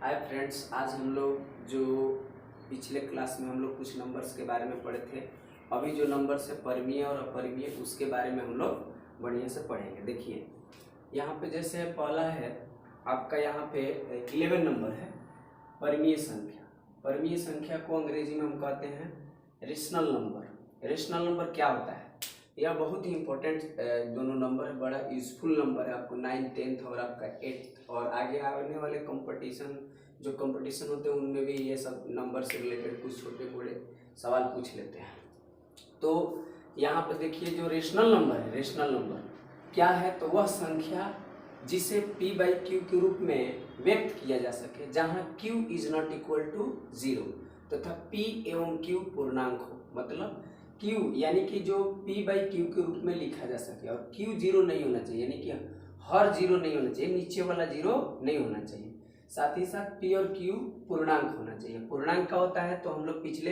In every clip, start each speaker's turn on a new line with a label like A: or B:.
A: Hi friends, आज हम लोग जो पिछले क्लास में हम लोग कुछ नंबर्स के बारे में पढ़े थे, अभी जो नंबर्स है परिमेय और अपरिमेय उसके बारे में हम लोग बढ़िया से पढ़ेंगे। देखिए यहाँ पे जैसे पहला है आपका, यहाँ पे 11 नंबर है परिमेय संख्या। परिमेय संख्या को अंग्रेजी में हम कहते हैं रेशनल नंबर। रेशनल नंबर क्या होता है? यह बहुत ही इंपॉर्टेंट दोनों नंबर है, बड़ा यूजफुल नंबर है आपको 9th 10th और आपका 8th और आगे आने वाले कंपटीशन होते हैं उनमें भी ये सब नंबर से रिलेटेड कुछ छोटे बड़े सवाल पूछ लेते हैं। तो यहाँ पर देखिए जो रेशनल नंबर है, रेशनल नंबर क्या है? तो वह संख्या जिसे p बाई क्यू के रूप में व्यक्त किया जा सके जहाँ q is not equal to 0 तथा p एवं q पूर्णांक हो। मतलब q यानी कि जो p बाई क्यू के रूप में लिखा जा सके और q 0 नहीं होना चाहिए, यानी कि हर 0 नहीं होना चाहिए, नीचे वाला 0 नहीं होना चाहिए। साथ ही साथ p और q पूर्णांक होना चाहिए। पूर्णांक क्या होता है? तो हम लोग पिछले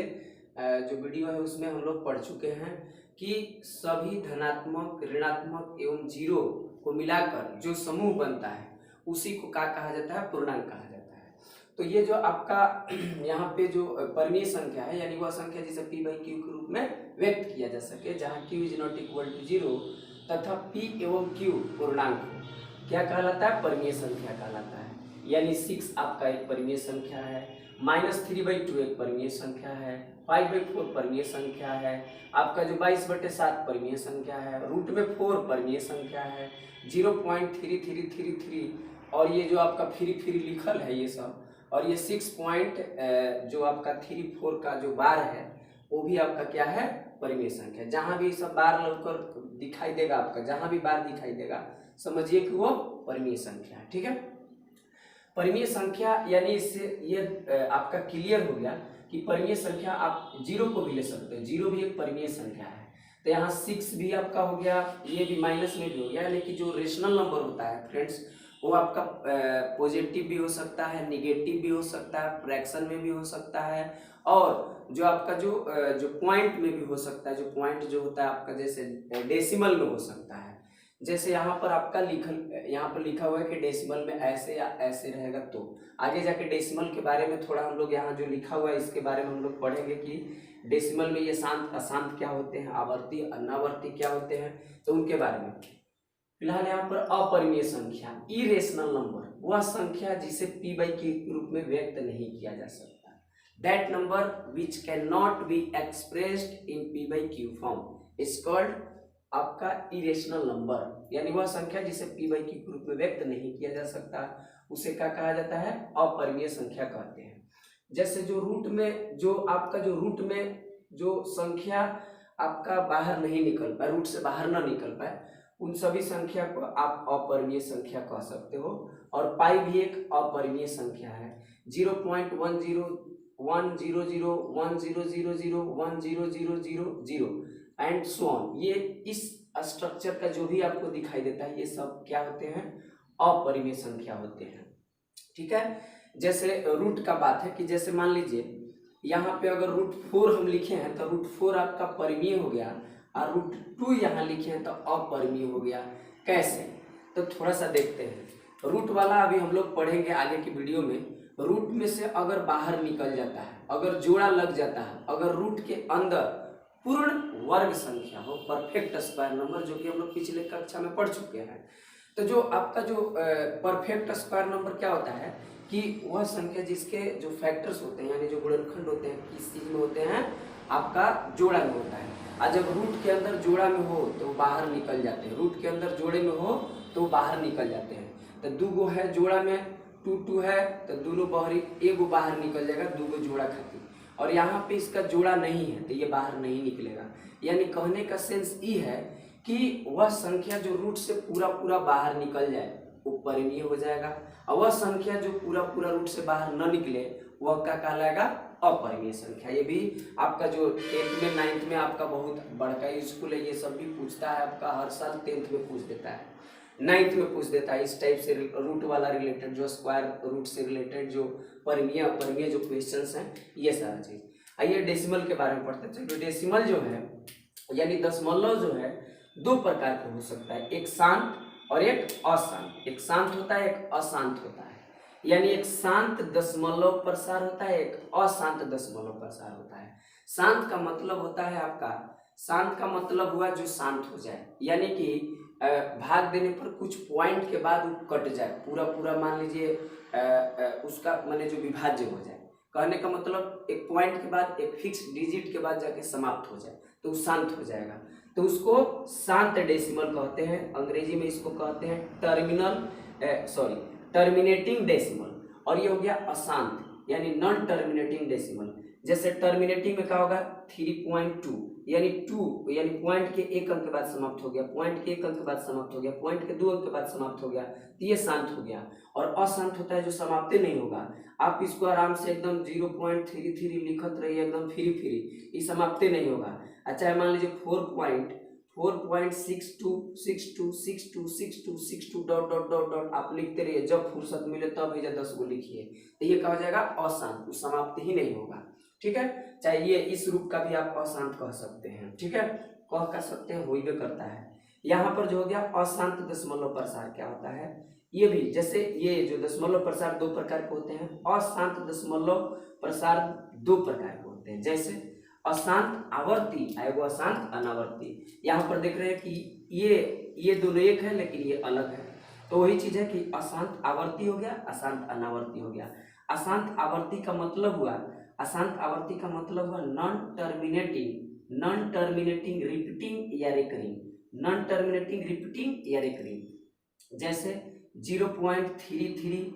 A: जो वीडियो है उसमें हम लोग पढ़ चुके हैं कि सभी धनात्मक, ऋणात्मक एवं जीरो को मिलाकर जो समूह बनता है उसी को क्या कहा जाता है? पूर्णांक कहा जाता है। तो ये जो आपका यहाँ पे जो परिमेय संख्या है, यानी वह संख्या जिसे p बाई क्यू के रूप में व्यक्त किया जा सके जहाँ q is not equal to 0 तथा p एवं q पूर्णांक हो, क्या कहलाता है? परिमेय संख्या कहलाता है। यानी 6 आपका एक परिमेय संख्या है, -3/2 एक परिमेय संख्या है, 5/4 परिमेय संख्या है, आपका जो 22/7 परिमेय संख्या है, रूट में 4 परिमेय संख्या है, 0.3333 और ये जो आपका फ्री लिखल है ये सब, और ये 6 पॉइंट जो आपका 34 का जो बार है वो भी आपका क्या है? परिमेय संख्या। जहां भी सब बार लगकर दिखाई देगा, आपका जहां भी बार दिखाई देगा समझिए कि वो परिमेय संख्या है। ठीक है, परिमेय संख्या यानी इससे ये आपका क्लियर हो गया कि परिमेय संख्या आप 0 को भी ले सकते हो, 0 भी एक परिमेय संख्या है। तो यहाँ 6 भी आपका हो गया, ये भी माइनस में भी हो गया। लेकिन जो रेशनल नंबर होता है फ्रेंड्स, वो आपका पॉजिटिव भी हो सकता है, निगेटिव भी हो सकता है, फ्रैक्शन में भी हो सकता है, और जो आपका जो पॉइंट में भी हो सकता है। जो पॉइंट जो होता है आपका जैसे डेसिमल में हो सकता है। जैसे यहाँ पर आपका यहाँ पर लिखा हुआ है कि डेसिमल में ऐसे या ऐसे रहेगा। तो आगे जाके डेसिमल के बारे में थोड़ा हम लोग यहाँ जो लिखा हुआ है इसके बारे में हम लोग पढ़ेंगे कि डेसिमल में ये शांत अशांत क्या होते हैं, आवर्ती अनावर्ती क्या होते हैं, तो उनके बारे में। फिलहाल यहाँ पर अपरिमेय संख्या, इरेशनल नंबर, वह संख्या जिसे p बाई क्यू के रूप में व्यक्त नहीं किया जा सकता। That number which can not be expressed in p by Q form is called आपका इरेशनल नंबर। यानी वह संख्या जिसे p बाई क्यू के रूप में व्यक्त नहीं किया जा सकता उसे क्या कहा जाता है? अपरिमेय संख्या कहते हैं। जैसे जो रूट में जो आपका जो रूट में जो संख्या आपका बाहर नहीं निकल पाए, रूट से बाहर ना निकल पाए, उन सभी संख्या को आप अपरिमेय संख्या कह सकते हो। और पाई भी एक अपरिमेय संख्या है। 0.10, 100, 10000, 1000, 1000 एंड सो ऑन। ये इस स्ट्रक्चर का जो भी आपको दिखाई देता है ये सब क्या होते हैं? अपरिमेय संख्या होते हैं। ठीक है, जैसे रूट का बात है कि जैसे मान लीजिए यहाँ पे अगर √4 हम लिखे हैं तो √4 आपका परिमेय हो गया, और √2 यहाँ लिखे हैं तो अपरिमेय हो गया। कैसे? तो थोड़ा सा देखते हैं। रूट वाला अभी हम लोग पढ़ेंगे आगे की वीडियो में। रूट में से अगर बाहर निकल जाता है, अगर जोड़ा लग जाता है, अगर रूट के अंदर पूर्ण वर्ग संख्या हो, परफेक्ट स्क्वायर नंबर, जो कि हम लोग पिछले कक्षा में पढ़ चुके हैं, तो जो आपका जो परफेक्ट स्क्वायर नंबर क्या होता है कि वह संख्या जिसके जो फैक्टर्स होते हैं, यानी जो गुणनखंड होते हैं, किस चीज में होते हैं? आपका जोड़ा में होता है। और जब रूट के अंदर जोड़ा में हो तो बाहर निकल जाते हैं, रूट के अंदर जोड़े में हो तो बाहर निकल जाते हैं। तो 2 है जोड़ा में, 2 है तो दोनों बाहरी, एगो बाहर निकल जाएगा, 2 जोड़ा खातिर। और यहाँ पे इसका जोड़ा नहीं है तो ये बाहर नहीं निकलेगा। यानी कहने का सेंस ये है कि वह संख्या जो रूट से पूरा बाहर निकल जाए वो परिमेय हो जाएगा, और वह संख्या जो पूरा रूट से बाहर न निकले वह क्या कहलाएगा? अपरिमेय संख्या। ये भी आपका जो 10th में 9th में आपका बहुत बड़का स्कूल है, ये सब भी पूछता है आपका, हर साल 10th में पूछ देता है, 9th में पूछ देता है इस टाइप से रूट वाला रिलेटेड, जो स्क्वायर रूट से रिलेटेड जो परिमेय अपरिमेय जो क्वेश्चंस हैं, ये सारा चीज। आइए डेसिमल के बारे में पढ़ते हैं। चलो, डेसिमल जो है यानी दशमलव जो है 2 प्रकार का हो सकता है, एक शांत और एक अशांत। एक शांत होता है, एक अशांत होता है। यानी एक शांत दशमलव प्रसार होता है, एक अशांत दशमलव प्रसार होता है। शांत का मतलब होता है आपका, शांत का मतलब हुआ जो शांत हो जाए, यानी कि भाग देने पर कुछ पॉइंट के बाद वो कट जाए, पूरा पूरा मान लीजिए उसका माने जो विभाज्य हो जाए। कहने का मतलब एक पॉइंट के बाद, एक फिक्स डिजिट के बाद जाके समाप्त हो जाए तो शांत हो जाएगा, तो उसको शांत डेसिमल कहते हैं। अंग्रेजी में इसको कहते हैं टर्मिनेटिंग डेसिमल। और ये हो गया अशांत यानी नॉन टर्मिनेटिंग डेसिमल। जैसे टर्मिनेटिंग में क्या होगा 3.2 यानी 2 यानी पॉइंट के एक अंक के बाद समाप्त हो गया, पॉइंट के एक अंक के बाद समाप्त हो गया, पॉइंट के 2 अंक के बाद समाप्त हो गया, तो ये शांत हो गया। और अशांत होता है जो समाप्त नहीं होगा, आप इसको आराम से एकदम 0.33 लिखत रहिए, एकदम फ्री फ्री, ये समाप्त नहीं होगा। अच्छा मान लीजिए 4.62626262 डॉट डॉट डॉट डॉट आप लिखते रहिए, जब फुर्सत मिले तब भेजा 10 को लिखिए, तो ये कहा जाएगा अशांत, वो समाप्त ही नहीं होगा। ठीक है, चाहे ये इस रूप का भी आप अशांत कह सकते हैं। ठीक है, कह सकते हैं, हो ही करता है। यहाँ पर जो हो गया अशांत दशमलव प्रसार क्या होता है, ये भी जैसे ये जो दशमलव प्रसार दो प्रकार के होते हैं, अशांत दशमलव प्रसार दो प्रकार के होते हैं। जैसे अशांत आवर्ती एवं अशांत अनावर्ती। यहाँ पर देख रहे हैं कि ये दोनों एक है लेकिन ये अलग है, तो वही चीज है कि अशांत आवर्ती हो गया, अशांत अनावर्ती हो गया। अशांत आवर्ती का मतलब हुआ, अशांत आवर्ती का मतलब हुआ नॉन टर्मिनेटिंग रिपीटिंग या रिकरिंग, नॉन टर्मिनेटिंग रिपीटिंग या रिकरिंग। जैसे 0.33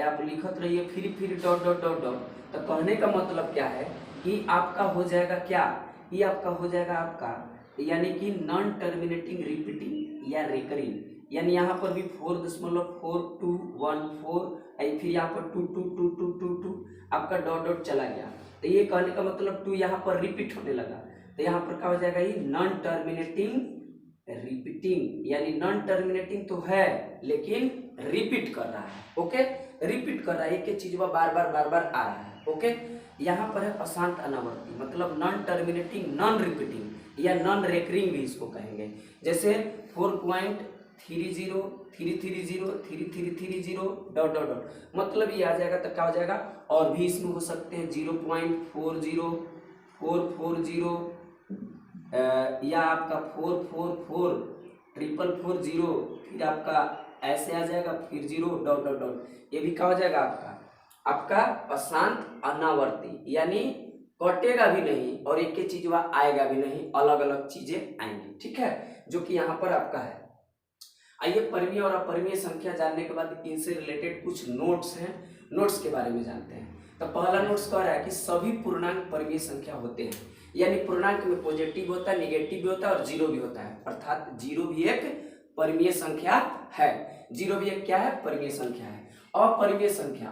A: आप लिखत रहिए फिर डॉट डॉट डॉट डॉट, तो कहने का मतलब क्या है कि आपका हो जाएगा क्या, ये आपका हो जाएगा आपका यानी कि नॉन टर्मिनेटिंग रिपीटिंग या रिकरिंग। यानी यहाँ पर भी 4.4214 फिर यहाँ पर 2 आपका डॉट डॉट चला गया, तो ये कहने का मतलब 2 यहाँ पर रिपीट होने लगा, तो यहाँ पर क्या हो जाएगा ये नॉन टर्मिनेटिंग रिपीटिंग। यानी नॉन टर्मिनेटिंग तो है लेकिन रिपीट कर रहा है। ओके, रिपीट कर रहा है, एक चीज बार बार आ रहा है। ओके, यहाँ पर है अशांत अनावर्ती, मतलब नॉन टर्मिनेटिंग नॉन रिपीटिंग या नॉन रेकरिंग भी इसको कहेंगे। जैसे 4.330330 डॉट डॉट डॉट, मतलब ये आ जाएगा तो क्या हो जाएगा, और भी इसमें हो सकते हैं 0.40440 या आपका 4444440, फिर आपका ऐसे आ जाएगा, फिर 0 डॉट डॉट डॉट, ये भी क्या हो जाएगा आपका अशांत अनावर्ती, यानी कटेगा भी नहीं और एक ही चीज वह आएगा भी नहीं, अलग अलग चीजें आएंगी। ठीक है, जो कि यहाँ पर आपका है। आइए परिमेय और अपरिमेय संख्या जानने के बाद इनसे रिलेटेड कुछ नोट्स हैं, नोट्स के बारे में जानते हैं। तो पहला नोट्स कह रहा है कि सभी पूर्णांक परिमेय संख्या होते हैं, यानी पूर्णांक में पॉजिटिव होता है, नेगेटिव भी होता है और जीरो भी होता है, अर्थात जीरो भी एक परिमेय संख्या है। जीरो भी एक क्या है, परिमेय संख्या है। अपरिमेय संख्या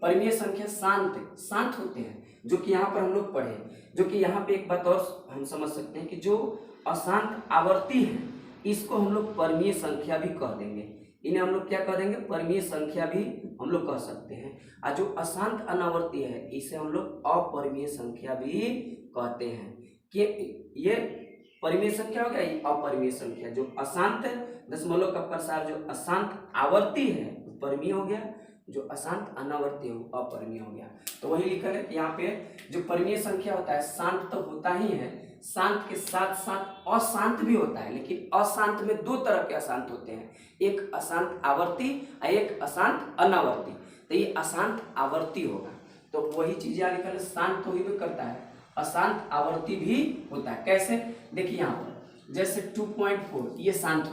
A: परिमेय संख्या शांत होते हैं, जो कि यहाँ पर हम लोग पढ़े, जो कि यहाँ पे एक बात और हम समझ सकते हैं कि जो अशांत आवर्ती है इसको हम लोग परिमेय संख्या भी कह देंगे, इन्हें हम लोग क्या कह देंगे, परिमेय संख्या भी हम लोग कह सकते हैं। और जो अशांत अनावर्ती है इसे हम लोग अपरिमेय संख्या भी कहते हैं। कि ये परिमेय संख्या हो गया, ये अपरिमेय संख्या। जो अशांत दशमलव का प्रसार जो अशांत आवर्ती है वो परिमेय हो गया, जो अशांत अनावर्ती है वो अपरिमेय हो गया। तो वही लिखा है यहाँ पे, जो परिमेय संख्या होता है शांत तो होता ही है, शांत के साथ साथ अशांत भी होता है, लेकिन अशांत में दो तरह के अशांत होते हैं, एक अशांत आवर्ती और एक अशांत अनावर्ती। तो ये अशांत आवर्ती होगा, तो वही चीज यहाँ लिखा है, शांत तो ही करता है, अशांत आवर्ती भी होता है। कैसे, देखिए यहाँ पर जैसे 2.4 ये शांत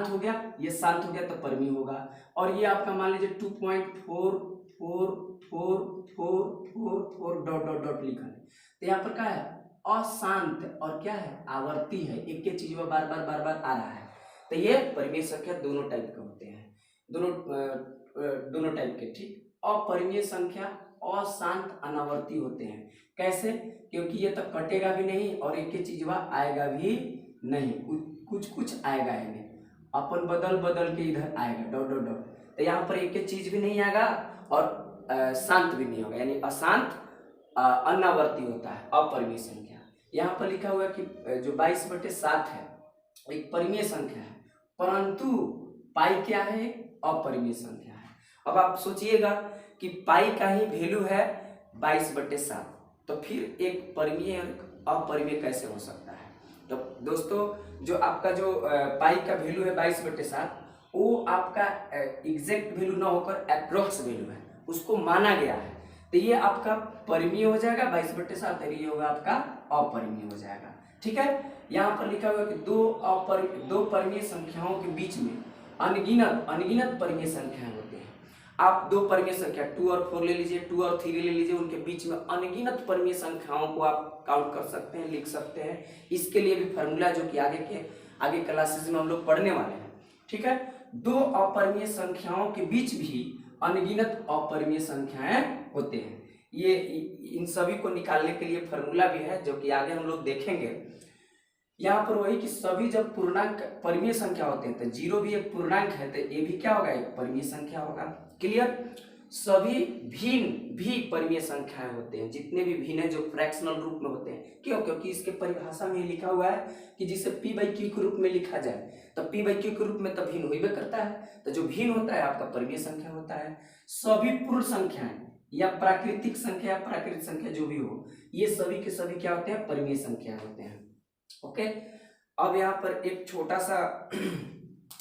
A: हो गया, ये शांत हो गया तो परिमेय होगा। और ये आपका मान लीजिए 2.444444 डॉट डॉट डॉट लिखा है, तो यहाँ पर क्या है, अशांत और क्या है, आवर्ती है, एक ही चीज में बार बार आ रहा है। तो ये परिमेय संख्या दोनों टाइप के होते हैं, दोनों टाइप के। ठीक, अपरिमेय संख्या अशांत अनावर्ती होते हैं। कैसे, क्योंकि ये तो कटेगा भी नहीं और एक ही चीज आएगा भी नहीं, कुछ आएगा ही नहीं, अपन बदल के इधर आएगा डॉट डॉट डॉट, तो यहाँ पर एक चीज भी नहीं आएगा और शांत भी नहीं होगा, यानी अशांत अनावर्ती होता है अपरिमेय संख्या। यहाँ पर लिखा हुआ है कि जो 22/7 है एक परिमेय संख्या है, परंतु पाई क्या है, अपरिमेय संख्या है। अब आप सोचिएगा कि पाई का ही वैल्यू है 22/7, तो फिर एक परिमेय और अपरिमेय कैसे हो सकता है। तो दोस्तों जो आपका जो पाई का वैल्यू है 22/7, वो आपका एग्जैक्ट वैल्यू ना होकर अप्रोक्स वैल्यू है, उसको माना गया है, तो ये आपका परिमेय हो जाएगा 22/7, ये होगा आपका अपरिमेय हो जाएगा। ठीक है, यहाँ पर लिखा हुआ कि दो परिमेय संख्याओं के बीच में अनगिनत परिमेय संख्याएं होते हैं। आप दो परिमेय संख्या 2 और 4 ले लीजिए, 2 और 3 ले लीजिए, उनके बीच में अनगिनत परिमेय संख्याओं को आप काउंट कर सकते हैं, लिख सकते हैं। इसके लिए भी फॉर्मूला जो कि आगे क्लासेस में हम लोग पढ़ने वाले हैं। ठीक है, दो अपरिमेय संख्याओं के बीच भी अनगिनत अपरिमेय संख्याएं होते हैं। ये इन सभी को निकालने के लिए फॉर्मूला भी है जो कि आगे हम लोग देखेंगे। यहाँ पर वही कि सभी जब पूर्णांक परिमेय संख्या होते हैं, तो 0 भी एक पूर्णांक है, तो ये भी क्या होगा, एक परिमेय संख्या होगा। क्लियर, सभी भिन्न भी परिमेय संख्याएं होते हैं, जितने भी भिन्न है जो फ्रैक्शनल रूप में होते हैं। क्यों? क्योंकि इसके परिभाषा में लिखा हुआ है कि जिसे p/q के रूप में लिखा जाए, तो p/q के रूप में तो भिन्न होइबे करता है, तो जो भिन्न होता है आपका परिमेय संख्या होता है। सभी पूर्ण संख्याएं या प्राकृतिक संख्या, प्राकृतिक संख्या जो भी हो, ये सभी के सभी क्या होते हैं, परिमेय संख्या होते हैं। ओके, अब यहाँ पर एक छोटा सा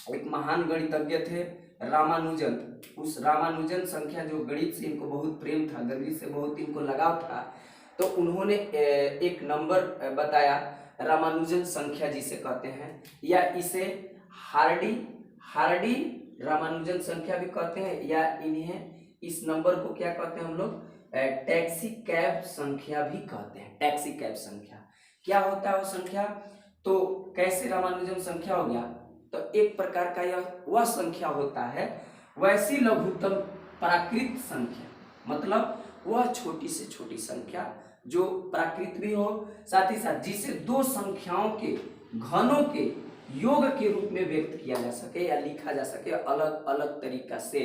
A: एक महान गणितज्ञ थे रामानुजन। उस रामानुजन संख्या जो गणित से इनको बहुत प्रेम था, गणित से बहुत इनको लगाव था, तो उन्होंने एक नंबर बताया, रामानुजन संख्या जिसे कहते हैं, या इसे हार्डी रामानुजन संख्या भी कहते हैं, या इन्हें इस नंबर को क्या कहते हैं हम लोग, टैक्सी कैब संख्या भी कहते हैं। टैक्सी कैब संख्या क्या होता है वो संख्या, तो कैसे रामानुजन संख्या हो गया, तो एक प्रकार का यह वह संख्या होता है, वैसी लघुत्तम प्राकृत संख्या, मतलब वह छोटी से छोटी संख्या जो प्राकृत भी हो, साथ ही साथ जिसे दो संख्याओं के घनों के योग के रूप में व्यक्त किया जा सके या लिखा जा सके अलग अलग तरीका से,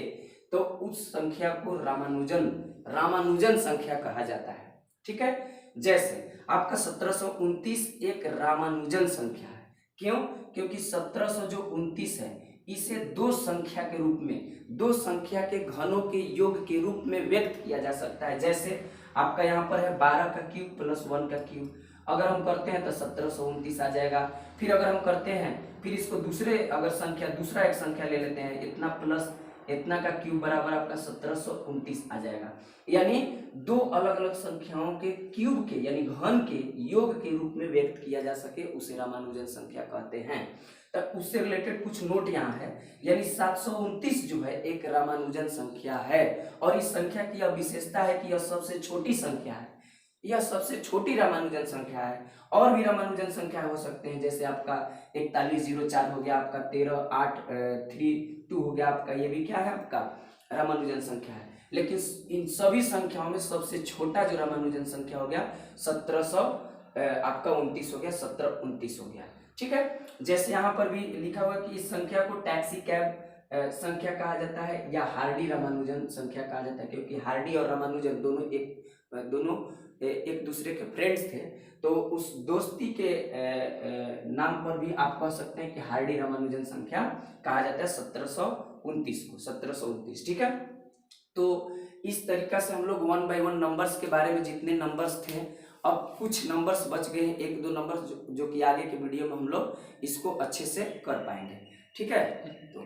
A: तो उस संख्या को रामानुजन संख्या कहा जाता है। ठीक है, जैसे आपका 1729 एक रामानुजन संख्या है। क्यों? क्योंकि 1729 है, इसे दो संख्या के रूप में, दो संख्या के घनों के योग के रूप में व्यक्त किया जा सकता है। जैसे आपका यहाँ पर है 12 का क्यूब प्लस 1 का क्यूब, अगर हम करते हैं तो 1729 आ जाएगा। फिर अगर हम करते हैं, फिर इसको दूसरा एक संख्या ले लेते हैं, इतना प्लस इतना का क्यूब बराबर आपका 1729 आ जाएगा। यानी दो अलग अलग संख्याओं के क्यूब के यानी घन के योग के रूप में व्यक्त किया जा सके, उसे रामानुजन संख्या कहते हैं। तब उससे रिलेटेड कुछ नोट यहाँ है, यानी 729 जो है एक रामानुजन संख्या है, और इस संख्या की यह विशेषता है कि यह सबसे छोटी संख्या है, यह सबसे छोटी रामानुजन संख्या है। और भी रामानुजन संख्या हो सकते हैं, जैसे आपका 4104 हो गया, आपका 13832 हो गया, आपका ये भी क्या है, आपका रामानुजन संख्या है। लेकिन इन सभी संख्याओं में सबसे छोटा जो रामानुजन संख्या हो गया 1729 हो गया, 1729 हो गया। ठीक है, जैसे यहाँ पर भी लिखा हुआ कि इस संख्या को टैक्सी कैब संख्या कहा जाता है या हार्डी रामानुजन संख्या कहा जाता है, क्योंकि हार्डी और रामानुजन दोनों एक दूसरे के फ्रेंड्स थे, तो उस दोस्ती के नाम पर भी आप कह सकते हैं कि हार्डी रामानुजन संख्या कहा जाता है 1729 को, 1729। ठीक है, तो इस तरीका से हम लोग 1 बाय 1 नंबर्स के बारे में, जितने नंबर्स थे, अब कुछ नंबर्स बच गए हैं, 1-2 नंबर्स जो कि आगे के वीडियो में हम लोग इसको अच्छे से कर पाएंगे। ठीक है, तो